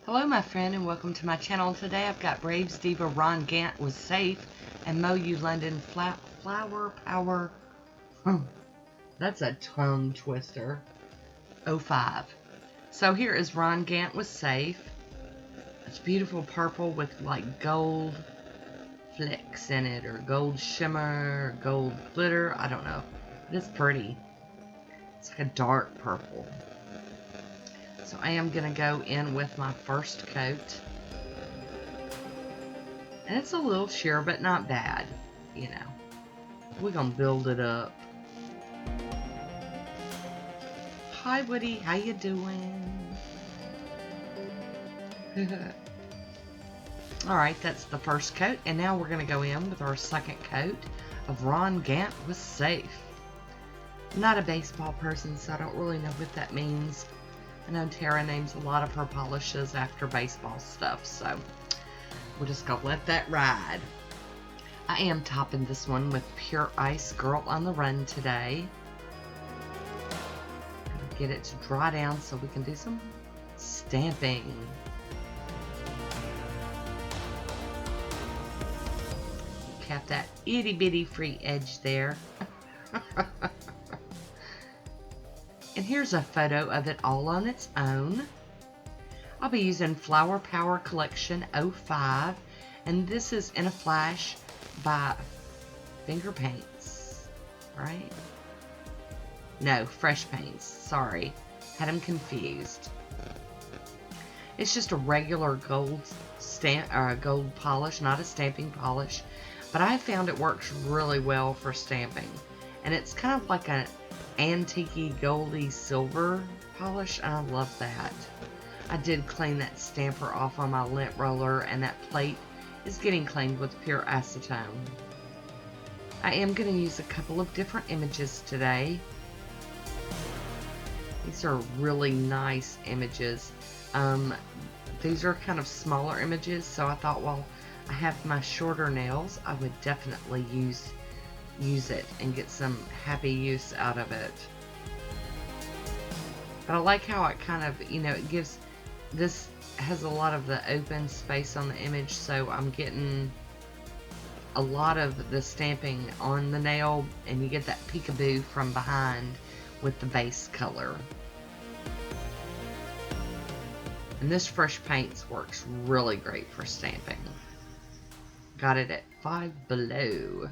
Hello my friend and welcome to my channel. Today I've got Braves Diva Gant was safe and Moyou London Flower Power. That's a tongue twister. 05. So here is Gant was safe. It's beautiful purple with like gold flecks in it, or gold shimmer, or gold glitter. I don't know. But it's pretty. It's like a dark purple. So I am going to go in with my first coat. And it's a little sheer, but not bad, you know. We're going to build it up. Hi, Woody. How you doing? Alright, that's the first coat. And now we're going to go in with our second coat of Gant was safe. I'm not a baseball person, so I don't really know what that means. I know Tara names a lot of her polishes after baseball stuff, so we're just going to let that ride. I am topping this one with Pure Ice Girl on the Run today. Get it to dry down so we can do some stamping. Cap that itty bitty free edge there. And here's a photo of it all on its own. I'll be using Flower Power Collection 05, and this is in a flash by Finger Paints, right? No, Fresh Paints, sorry. Had them confused. It's just a regular gold gold polish, not a stamping polish, but I found it works really well for stamping. And it's kind of like an antique goldy silver polish, and I love that. I did clean that stamper off on my lint roller, and that plate is getting cleaned with pure acetone. I am going to use a couple of different images today. These are really nice images. These are kind of smaller images, so I thought while I have my shorter nails, I would definitely use it and get some happy use out of it. But I like how it kind of, you know, it gives, this has a lot of the open space on the image, so I'm getting a lot of the stamping on the nail, and you get that peekaboo from behind with the base color. And this Fresh Paints works really great for stamping. Got it at 5 Below.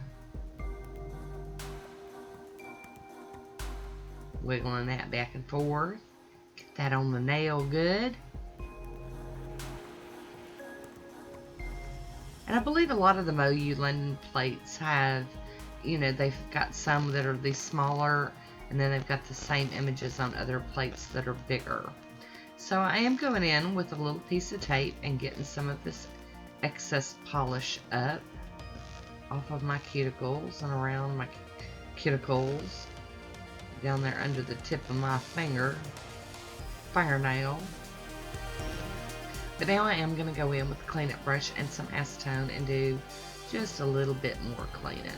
Wiggling that back and forth. Get that on the nail good. And I believe a lot of the Moyou London plates have, you know, they've got some that are these smaller, and then they've got the same images on other plates that are bigger. So I am going in with a little piece of tape and getting some of this excess polish up off of my cuticles and around my cuticles. Down there under the tip of my fingernail. But now I am going to go in with a cleanup brush and some acetone and do just a little bit more cleaning.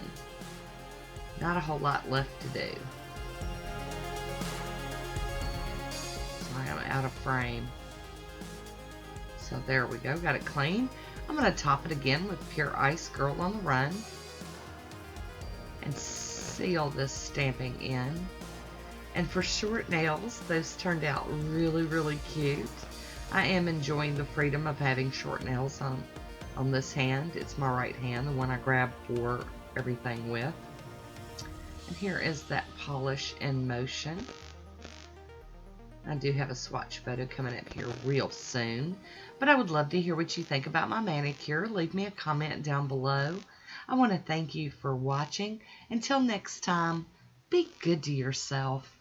Not a whole lot left to do. So I am out of frame. So there we go, got it clean. I'm going to top it again with Pure Ice Girl on the Run and seal this stamping in. And for short nails, those turned out really, really cute. I am enjoying the freedom of having short nails on this hand. It's my right hand, the one I grab for everything with. And here is that polish in motion. I do have a swatch photo coming up here real soon. But I would love to hear what you think about my manicure. Leave me a comment down below. I want to thank you for watching. Until next time, be good to yourself.